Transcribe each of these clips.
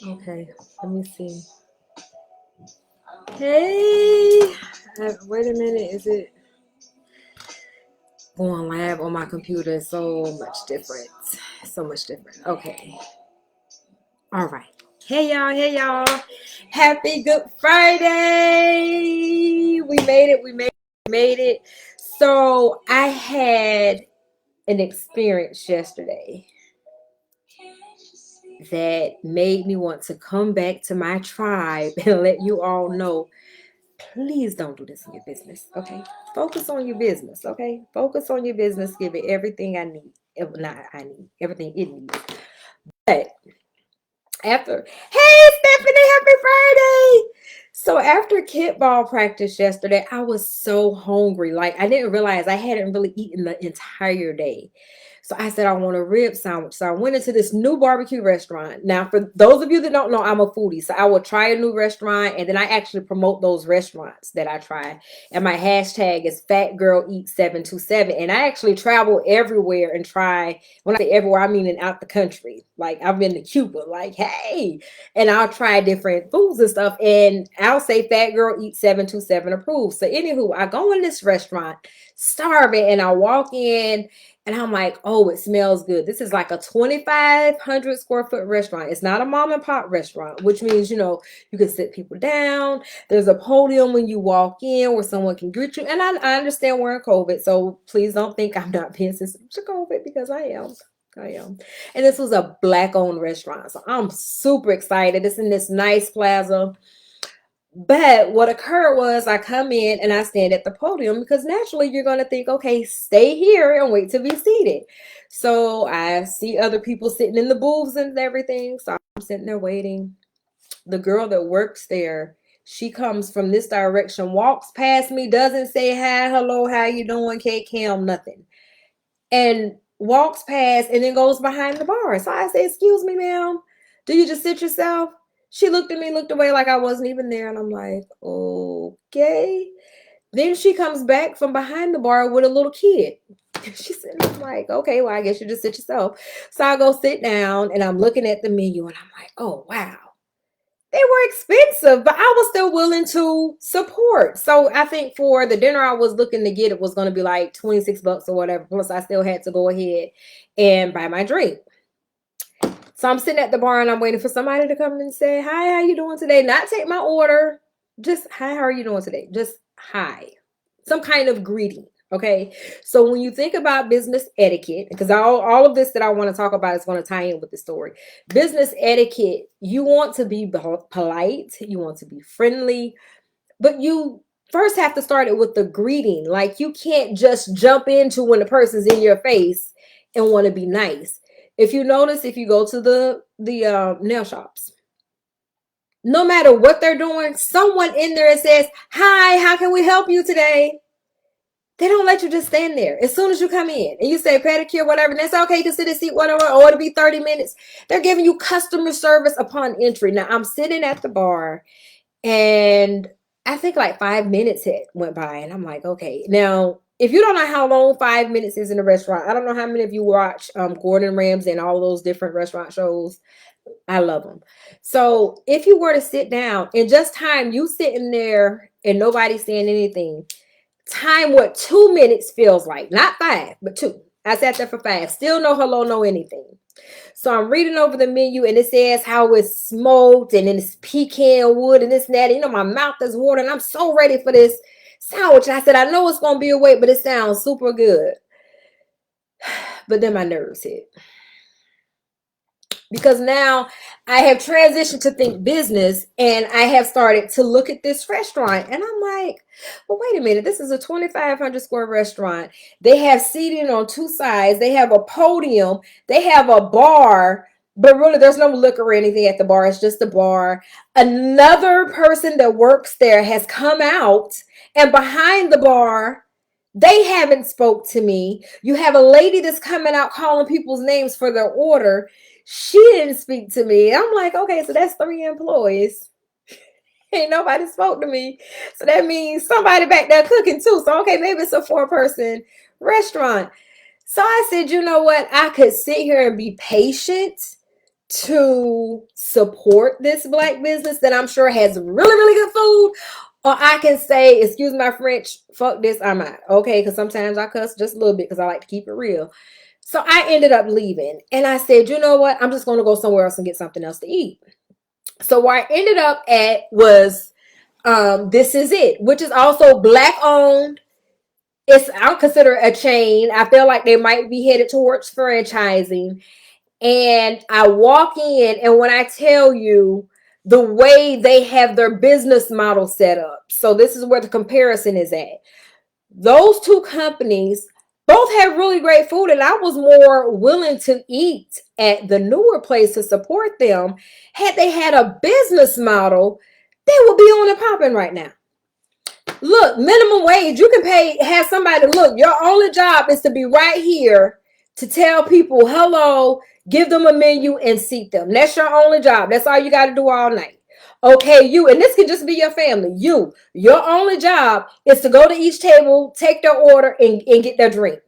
Okay, let me see. Hey, wait a minute. Is it going live on my computer? So much different. So much different. Okay. All right. Hey y'all. Hey y'all. Happy Good Friday. We made it. We made it. So I had an experience yesterday that made me want to come back to my tribe and let you all know, please don't do this in your business, okay? Focus on your business, okay? Focus on your business. Give it everything I need. Not I need, everything it needs. But after, hey Stephanie, happy Friday! So after kickball practice yesterday, I was so hungry. Like I didn't realize I hadn't really eaten the entire day. So I said, I want a rib sandwich. So I went into this new barbecue restaurant. Now, for those of you that don't know, I'm a foodie. So I will try a new restaurant and then I actually promote those restaurants that I try. And my hashtag is Fat Girl Eat 727. And I actually travel everywhere and try. When I say everywhere, I mean in out the country. Like I've been to Cuba, like, hey, and I'll try different foods and stuff. And I'll say Fat Girl Eat 727 approved. So anywho, I go in this restaurant starving and I walk in and I'm like, oh, it smells good. This is like a 2,500 square foot restaurant. It's not a mom and pop restaurant, which means, you can sit people down. There's a podium when you walk in where someone can greet you. And I understand we're in COVID, so please don't think I'm not being sensitive to COVID because I am. I am. And this was a black owned restaurant. So I'm super excited. It's in this nice plaza. But what occurred was I come in and I stand at the podium because naturally you're going to think, okay, stay here and wait to be seated. So I see other people sitting in the booths and everything. So I'm sitting there waiting. The girl that works there, she comes from this direction, walks past me, doesn't say hi, hello, how you doing, Kate Cam, nothing. And walks past and then goes behind the bar. So I say, excuse me, ma'am, do you just sit yourself? She looked at me, looked away like I wasn't even there. And I'm like, okay. Then she comes back from behind the bar with a little kid. She said, I'm like, okay, well, I guess you just sit yourself. So I go sit down and I'm looking at the menu and I'm like, oh, wow. They were expensive, but I was still willing to support. So I think for the dinner I was looking to get, it was going to be like 26 bucks or whatever. Plus I still had to go ahead and buy my drink. So I'm sitting at the bar and I'm waiting for somebody to come and say, hi, how you doing today? Not take my order. Just, hi, how are you doing today? Just hi. Some kind of greeting. Okay. So when you think about business etiquette, because all of this that I want to talk about is going to tie in with the story. Business etiquette, you want to be polite, you want to be friendly, but you first have to start it with the greeting. Like you can't just jump into when the person's in your face and want to be nice. If you notice, if you go to the nail shops, no matter what they're doing, someone in there says, hi, how can we help you today? They don't let you just stand there. As soon as you come in and you say pedicure, whatever, and it's okay, you can sit and seat, whatever, or it'll be 30 minutes. They're giving you customer service upon entry. Now I'm sitting at the bar and I think like 5 minutes went by and I'm like, okay. Now, if you don't know how long 5 minutes is in a restaurant, I don't know how many of you watch Gordon Ramsay and all those different restaurant shows. I love them. So if you were to sit down and just time you sitting there and nobody's saying anything, time what 2 minutes feels like. Not 5, but 2. I sat there for 5. Still no hello, no anything. So I'm reading over the menu and it says how it's smoked and then it's pecan wood and this and that. And, my mouth is watering. I'm so ready for this sandwich. And I said, I know it's going to be a wait, but it sounds super good. But then my nerves hit. Because now I have transitioned to think business and I have started to look at this restaurant and I'm like, well, wait a minute. This is a 2,500 square restaurant. They have seating on 2 sides. They have a podium. They have a bar, but really there's no liquor or anything at the bar. It's just a bar. Another person that works there has come out and behind the bar, they haven't spoke to me. You have a lady that's coming out calling people's names for their order. She didn't speak to me. I'm like, okay, so that's 3 employees. Ain't nobody spoke to me. So that means somebody back there cooking too. So, okay, maybe it's a 4-person restaurant. So I said, you know what? I could sit here and be patient to support this Black business that I'm sure has really, really good food, or I can say, excuse my French, fuck this, I'm out. Okay, because sometimes I cuss just a little bit because I like to keep it real. So I ended up leaving, and I said, you know what? I'm just going to go somewhere else and get something else to eat. So where I ended up at was This Is It, which is also Black owned. I'll consider it a chain. I feel like they might be headed towards franchising. And I walk in, and when I tell you the way they have their business model set up, so this is where the comparison is at. Those two companies both have really great food, and I was more willing to eat at the newer place to support them. Had they had a business model, they would be on and popping right now. Look, minimum wage, you can have somebody, look, your only job is to be right here to tell people hello, give them a menu, and seat them. That's your only job. That's all you got to do all night. Okay, you, and this can just be your family. Your only job is to go to each table, take their order, and get their drink.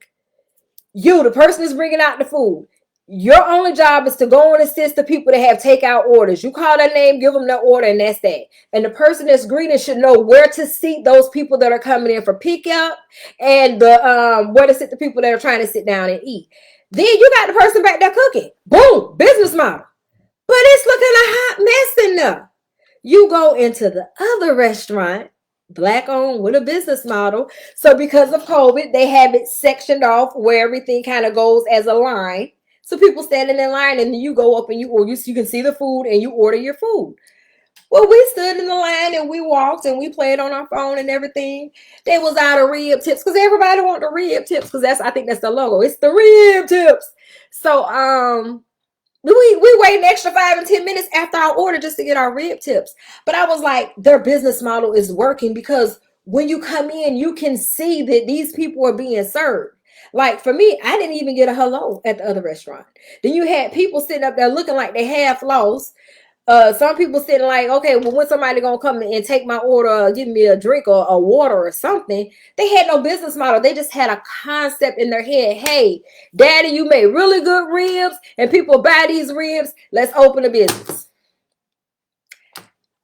The person is bringing out the food. Your only job is to go and assist the people that have takeout orders. You call their name, give them their order, and that's that. And the person that's greeting should know where to seat those people that are coming in for pickup, and where to sit the people that are trying to sit down and eat. Then you got the person back there cooking. Boom, business model. But it's looking a hot mess in there. You go into the other restaurant, Black owned with a business model. So because of COVID, they have it sectioned off where everything kind of goes as a line. So people standing in line, and you go up and you can see the food and you order your food. Well, we stood in the line and we walked and we played on our phone and everything. They was out of rib tips because everybody want the rib tips because I think that's the logo. It's the rib tips. So we wait an extra 5 and 10 minutes after our order just to get our rib tips. But I was like, their business model is working because when you come in, you can see that these people are being served. Like for me, I didn't even get a hello at the other restaurant. Then you had people sitting up there looking like they half lost. Some people sitting like, okay, well, when somebody gonna come and take my order, give me a drink or a water or something? They had no business model. They just had a concept in their head. Hey, daddy, you made really good ribs and people buy these ribs. Let's open a business.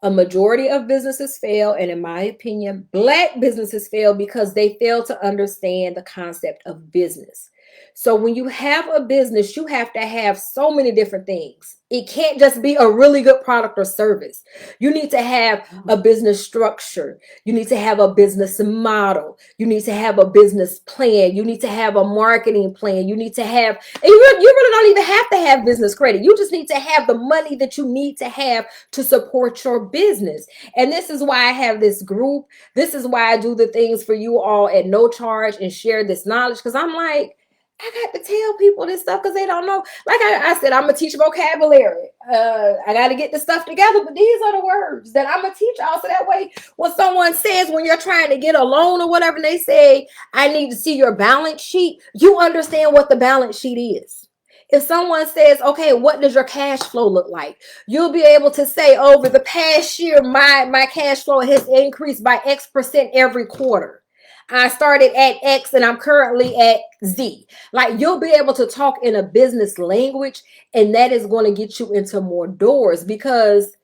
A majority of businesses fail, and in my opinion, Black businesses fail because they fail to understand the concept of business. So when you have a business, you have to have so many different things. It can't just be a really good product or service. You need to have a business structure. You need to have a business model. You need to have a business plan. You need to have a marketing plan. You need to have, and you really don't even have to have business credit. You just need to have the money that you need to have to support your business. And this is why I have this group. This is why I do the things for you all at no charge and share this knowledge, because I'm like, I got to tell people this stuff because they don't know. Like I said, I'm going to teach vocabulary. I got to get the stuff together, but these are the words that I'm going to teach y'all. So that way, when someone says, when you're trying to get a loan or whatever, and they say, I need to see your balance sheet, you understand what the balance sheet is. If someone says, okay, what does your cash flow look like? You'll be able to say, over the past year, my cash flow has increased by X% every quarter. I started at X and I'm currently at Z. Like, you'll be able to talk in a business language, and that is going to get you into more doors, because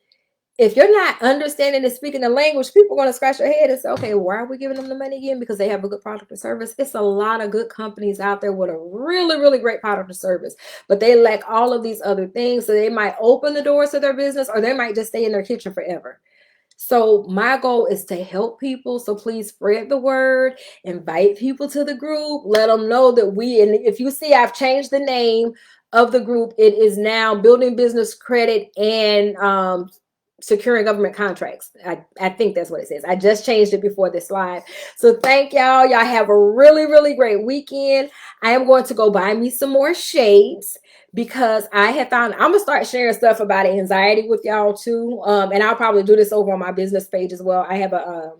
if you're not understanding and speaking the language, people are going to scratch their head and say, okay, why are we giving them the money again? Because they have a good product or service. It's a lot of good companies out there with a really, really great product or service, but they lack all of these other things. So they might open the doors to their business, or they might just stay in their kitchen forever. So my goal is to help people. So please spread the word, invite people to the group, let them know that and if you see, I've changed the name of the group. It is now Building Business Credit and Securing Government Contracts. I think that's what it says. I just changed it before this live. So thank y'all. Y'all have a really, really great weekend. I am going to go buy me some more shades, because I have found I'm gonna start sharing stuff about anxiety with y'all too. And I'll probably do this over on my business page as well. I have a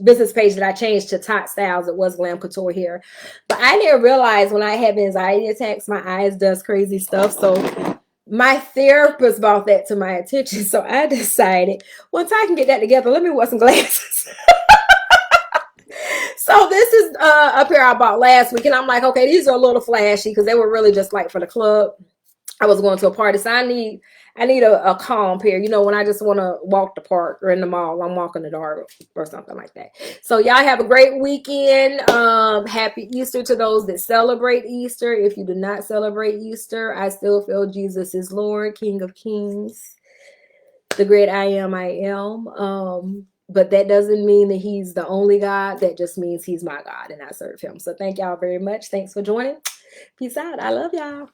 business page that I changed to Tot Styles. It was Glam Couture here, but I didn't realize when I have anxiety attacks, my eyes does crazy stuff. So my therapist brought that to my attention. So I decided, once I can get that together, let me wear some glasses. So this is a pair I bought last week, and I'm like, okay, these are a little flashy because they were really just like for the club. I was going to a party, so I need a calm pair. You know, when I just want to walk the park or in the mall, I'm walking the dog or something like that. So y'all have a great weekend. Happy Easter to those that celebrate Easter. If you do not celebrate Easter, I still feel Jesus is Lord, King of Kings, the great I am. But that doesn't mean that he's the only God. That just means he's my God and I serve him. So thank y'all very much. Thanks for joining. Peace out. I love y'all.